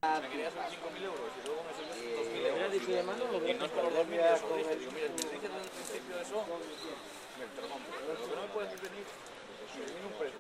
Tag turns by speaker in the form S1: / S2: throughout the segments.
S1: Me quería hacer 5.000 euros y luego me subió 2.000 euros. Y no es por los 2.000 de eso, ¿viste? Digo, mira, si me dices desde el principio eso, me te lo compro. Pero lo que no me puedes venir, pues subir un precio.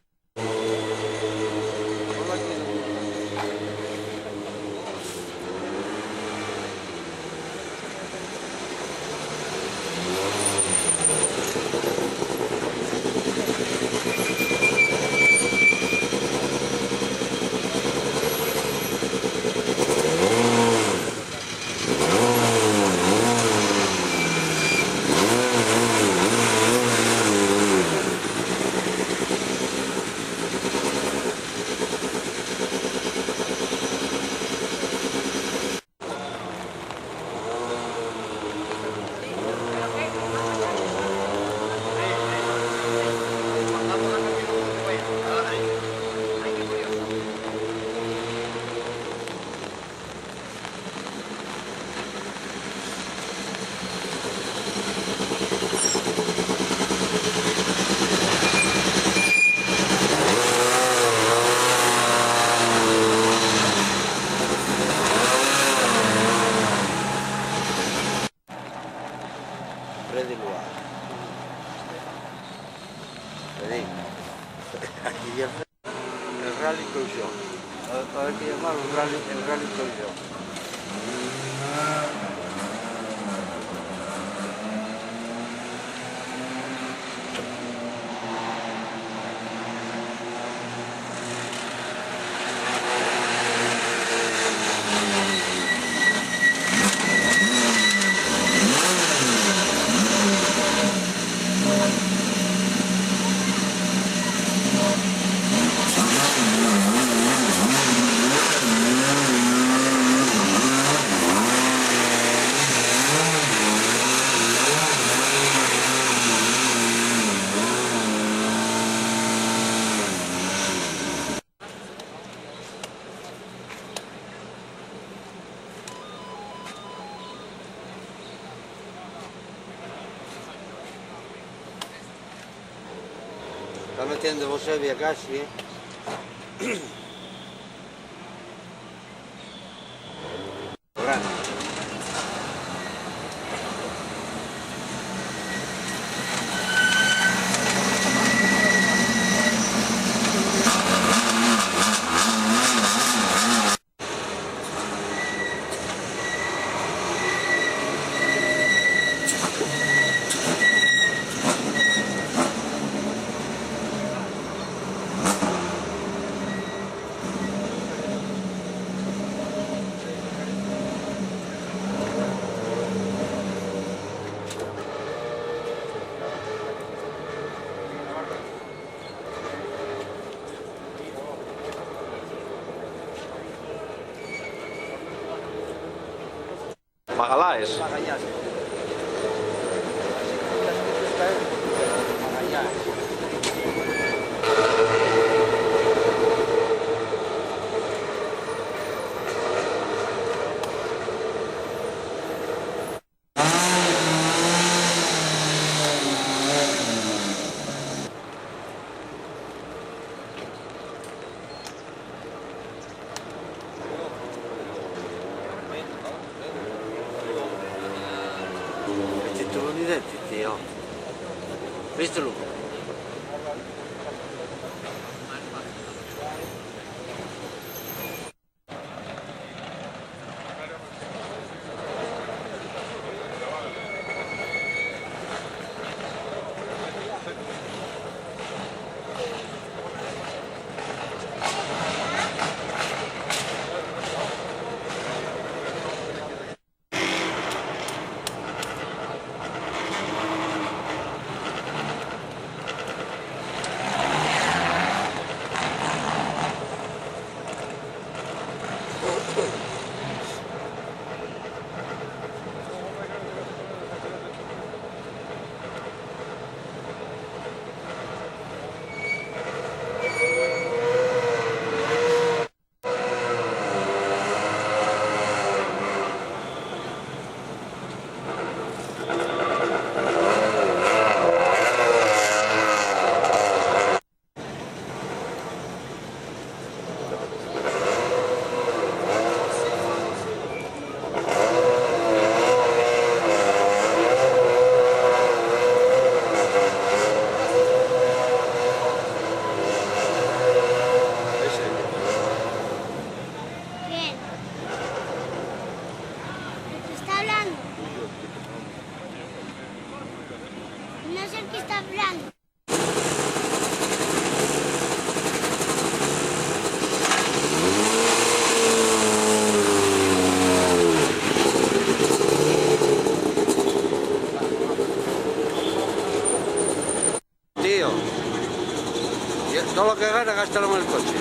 S2: Freddy Luar. Freddy. Aquí ya el rally colisión. Hay que llamarlo el rally colisión. Está metiendo Bosevia casi, Grande.
S1: Magaláes.
S2: Magallanes. Estatunitensi, tío. Vistelo? tío. Y todo lo que gana, gástalo en el coche.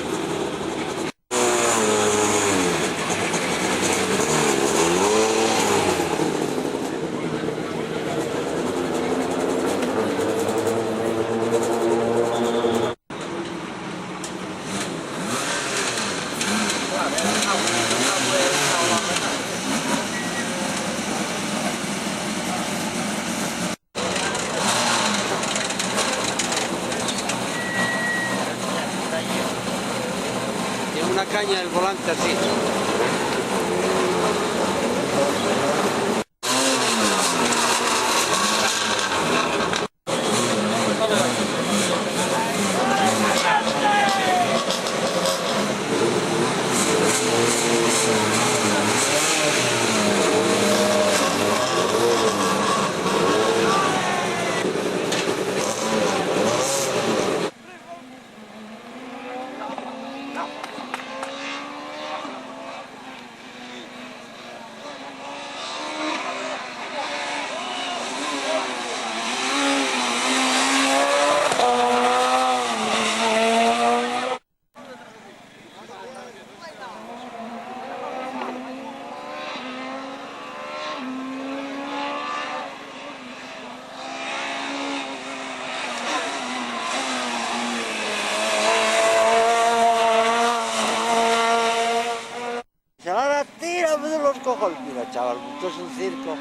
S2: Tiene una caña del volante así. Se va a la tira de los cojones. Mira, chaval, esto es un circo.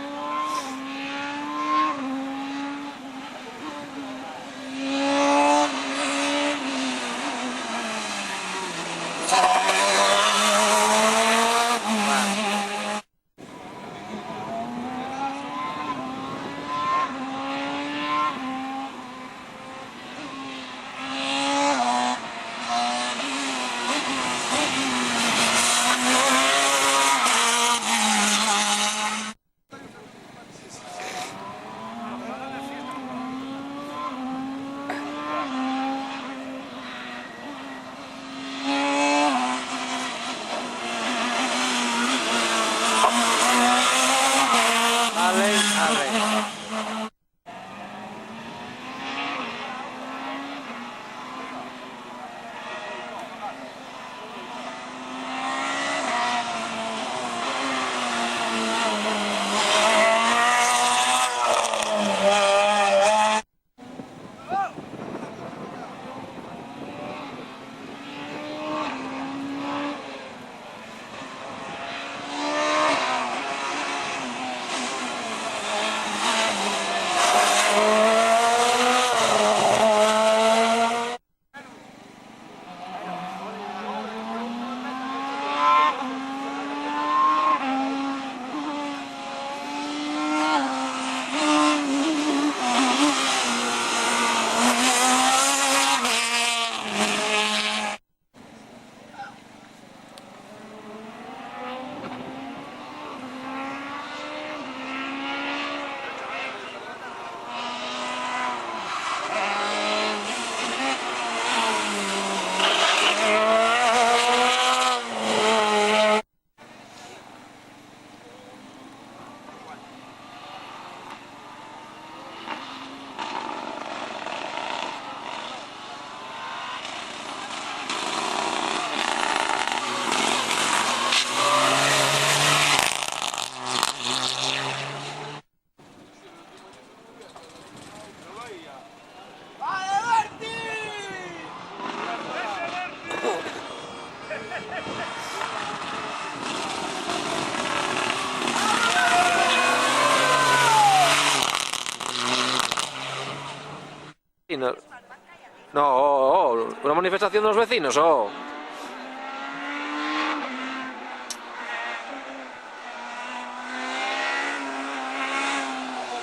S3: No, una manifestación de los vecinos, oh.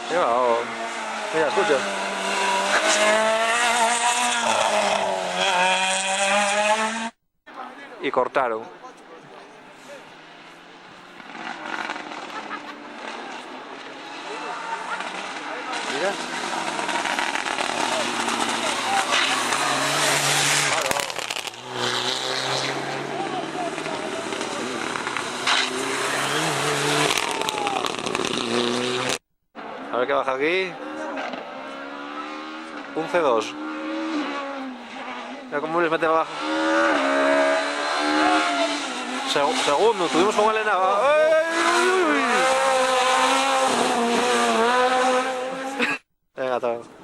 S3: Mira, oh. Mira, escucha. Y cortaron.
S2: Mira.
S3: A ver qué baja aquí. Un C2. Mira cómo les mete abajo. Segundo, tuvimos con Elena. Venga, todo.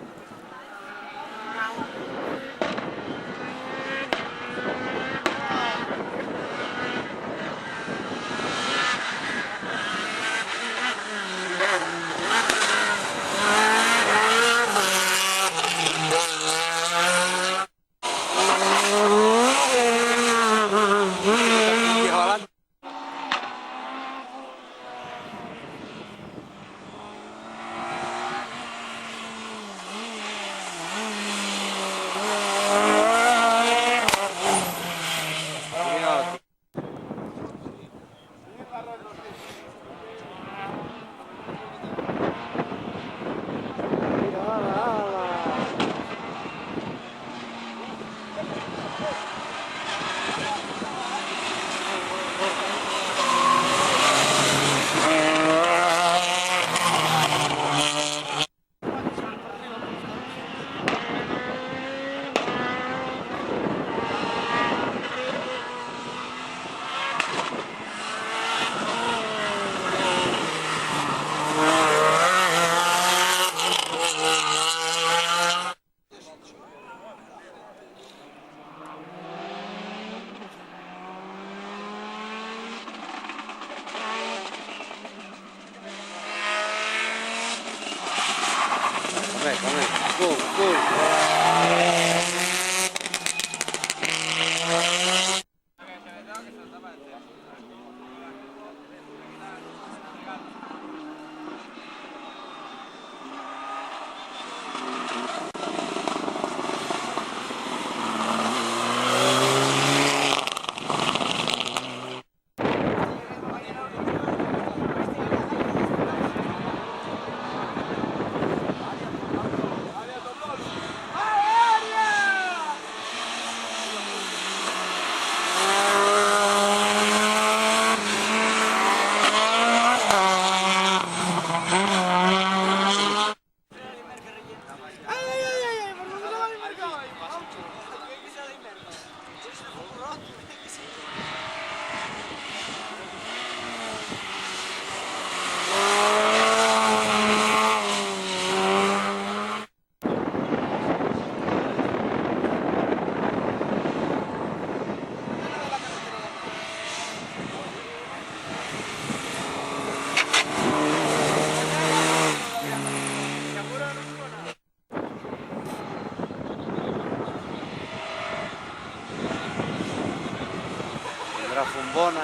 S2: La fumbona,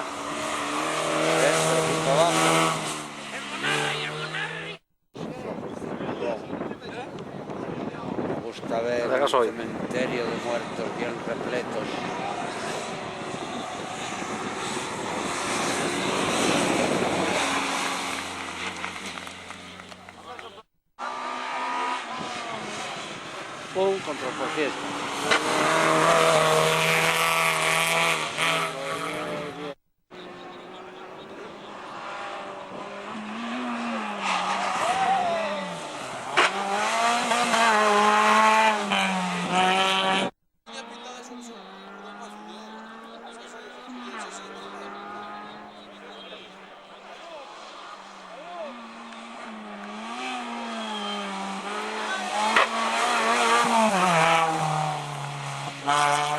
S2: por abajo. Me gusta ver el cementerio de muertos bien repletos. Un control por fiesta.
S4: Ah.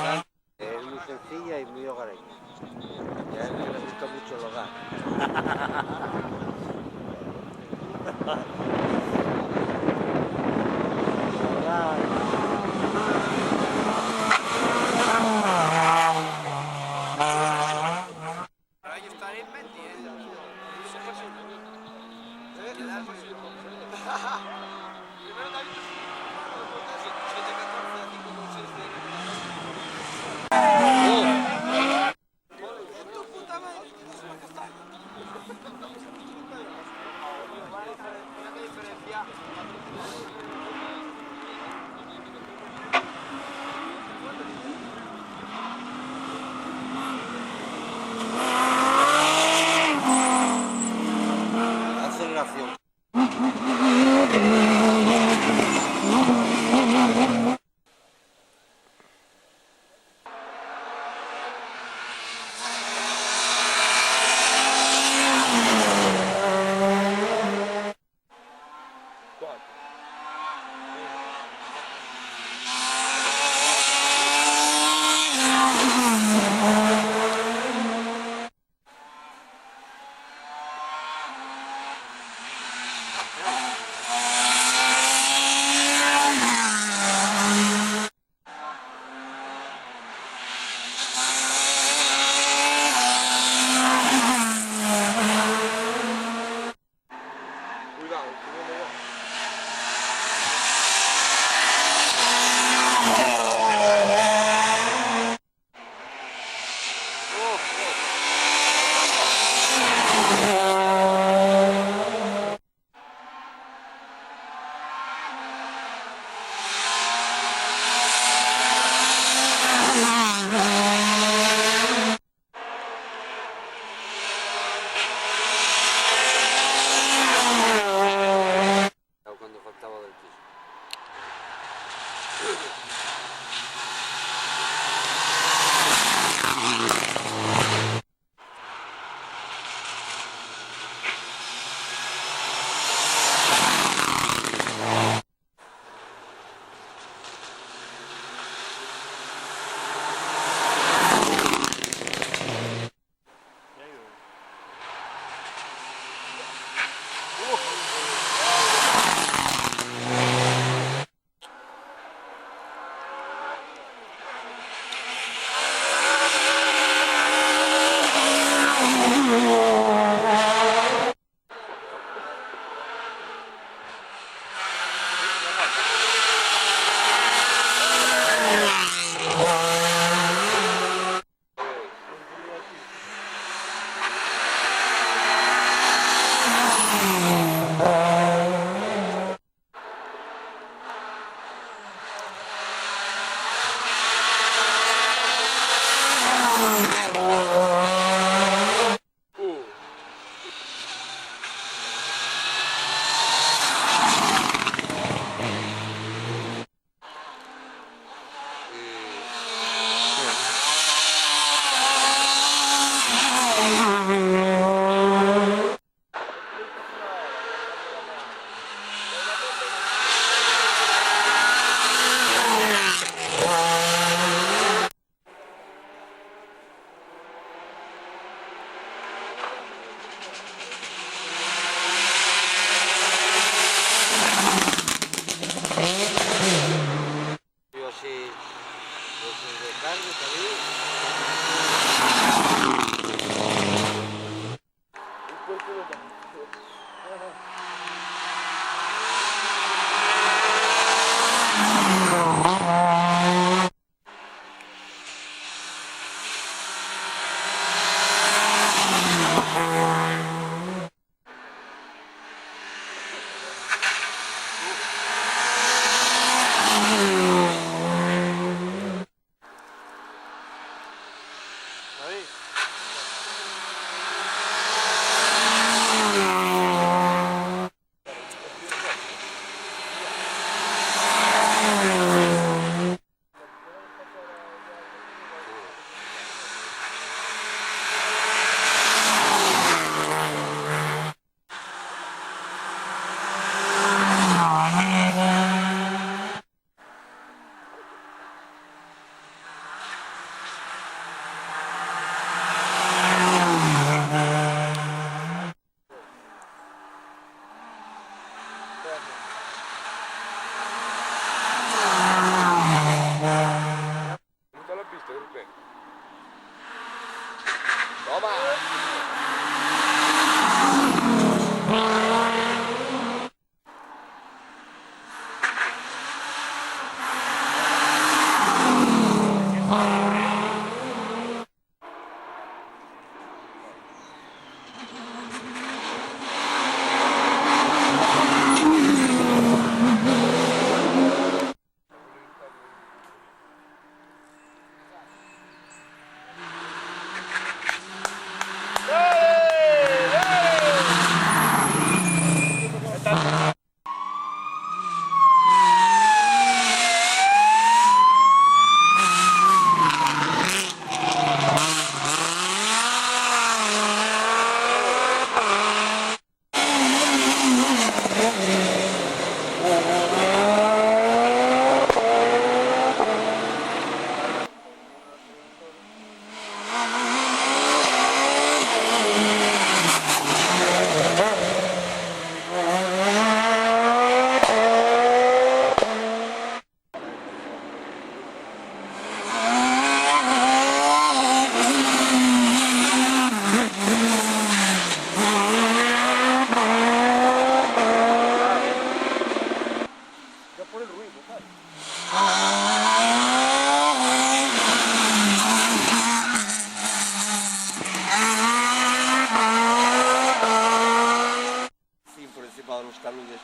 S2: Sí, por encima de los taludes.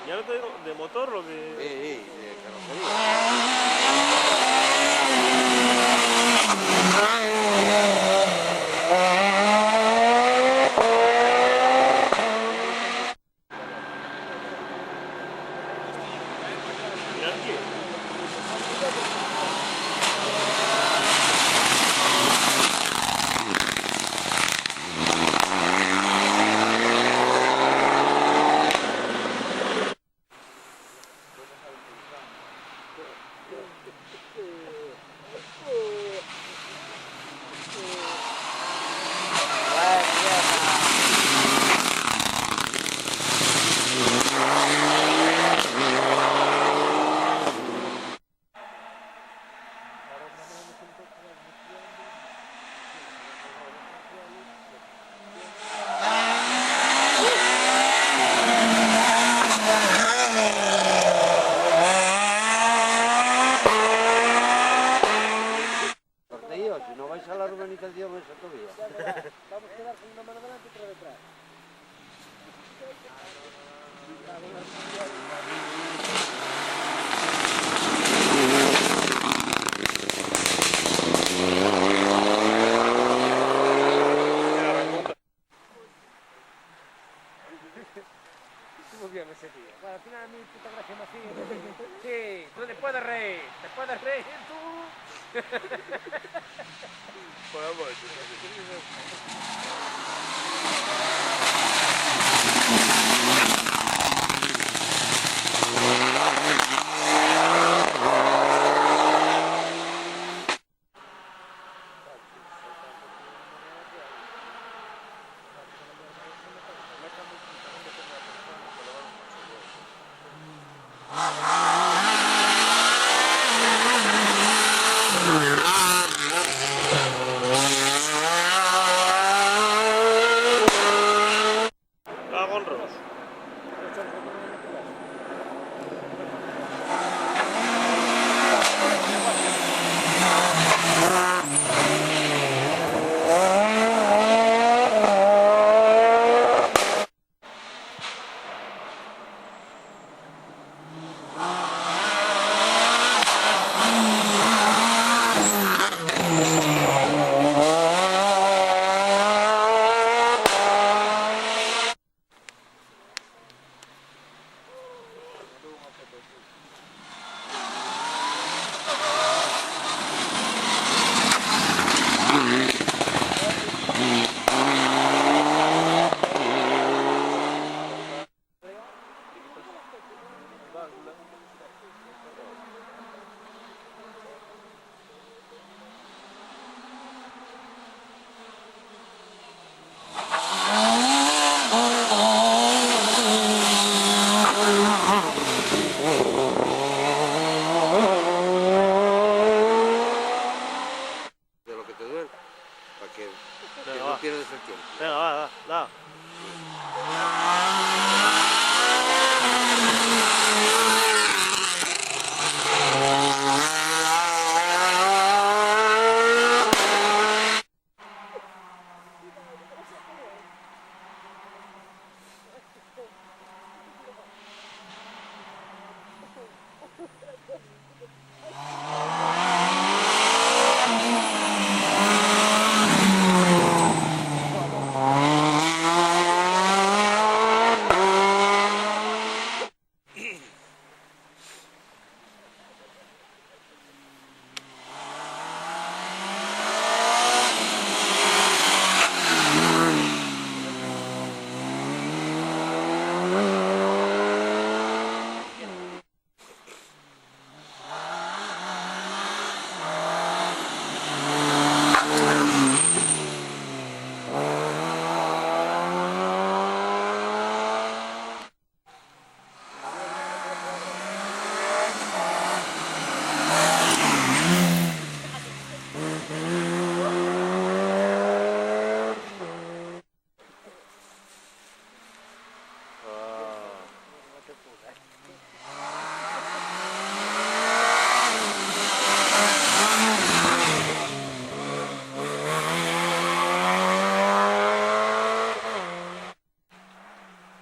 S3: Ya no te digo, de motor lo que...
S2: De carrocería.
S3: Mira aquí.
S2: Sorteo, si no vais a la urbanización esa todavía.
S4: Vamos a quedar con una mano delante y otra detrás. Estuvo bien ese día. Bueno, al final a mí puta gracia más sí, tú te puedes reír tú.
S2: Que
S3: Venga,
S2: no
S3: va.
S2: pierdes el tiempo.
S3: Venga, va, da.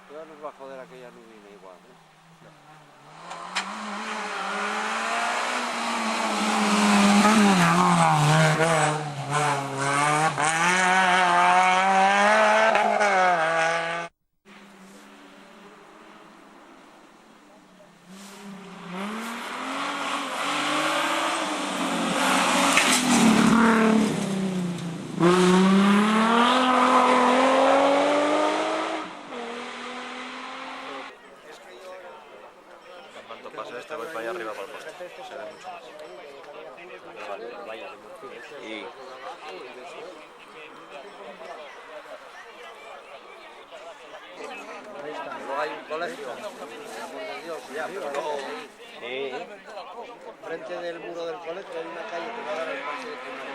S2: Pero nos va a joder aquella nubina igual, ¿no?
S3: Cuanto pase este, voy para allá arriba para el poste. Se ve mucho más.
S2: Y luego hay un colegio, por amor de Dios, ya, pero luego, frente del muro del colegio hay una calle que va a dar al parque de primaria.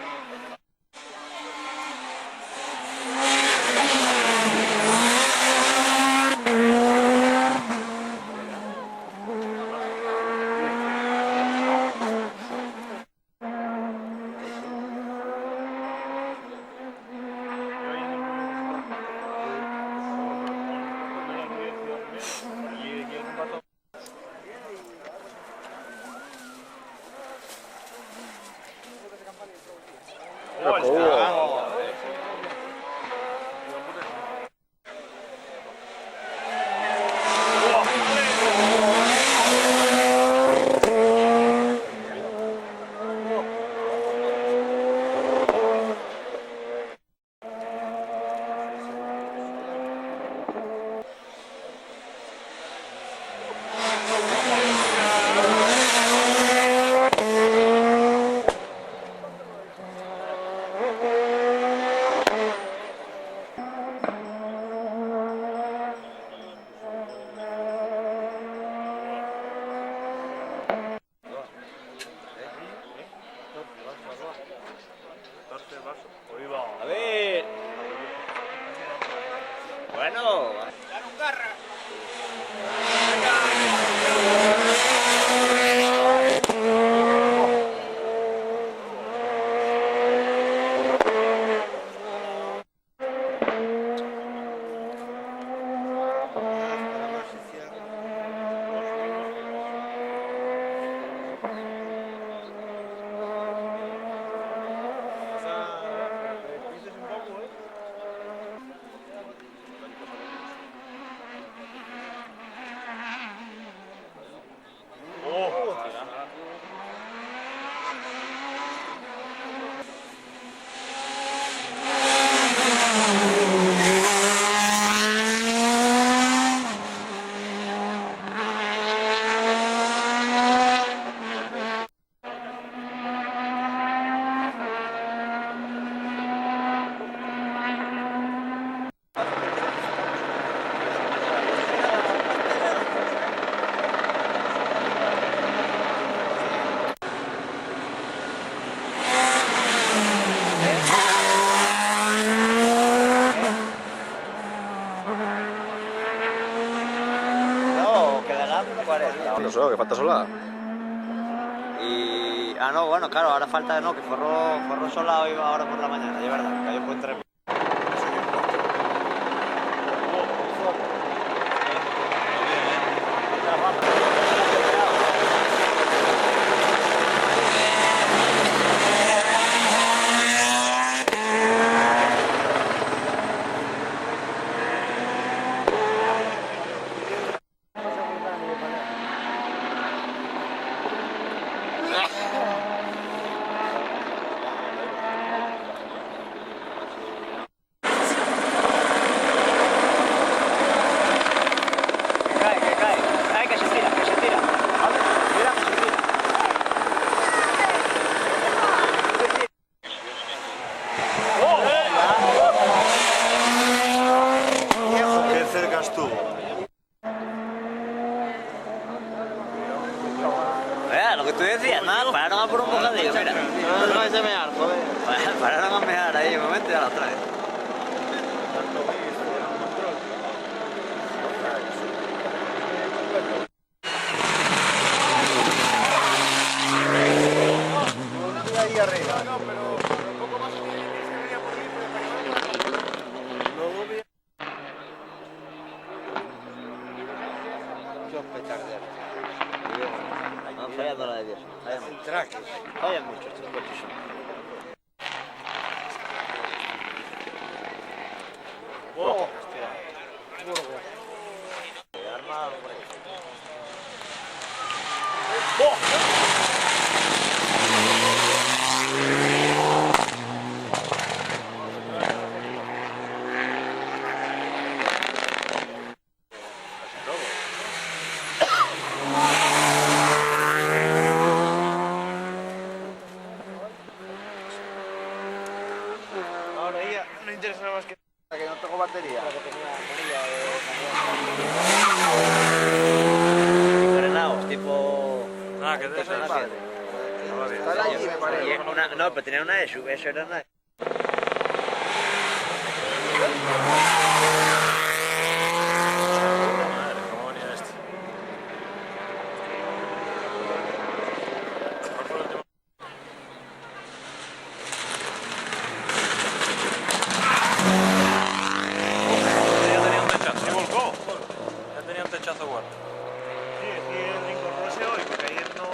S3: A ver. Bueno. no solo, que falta sola.
S2: Y... Ah, no, bueno, claro, ahora falta, no, que forró sola hoy ahora por la mañana, es verdad, cayó por 3.
S3: Qué cerca estuvo.
S2: Lo que tú decías, nada, pararon a por un bocadillo, mira.
S3: No vais a mear, joder.
S2: Pararon a mear ahí un momento y a la otra vez.
S3: Ahí arriba.
S2: Van fallando la de Dios. Fallan mucho estos coches. Armado por ahí.
S3: Ahora ya no interesa nada más que no tengo batería.
S2: Frenados, tipo...
S3: Ah, que
S2: tipo
S3: de
S2: Nación.
S3: Está allí, me parece.
S2: Y es no, pero tenía una ESU, eso era una...
S3: Madre, cómo venía este. Ya tenía un techazo. ¿Se volcó? Ya tenía un techazo bueno. Sí, es que el incorporó hoy, porque ayer no...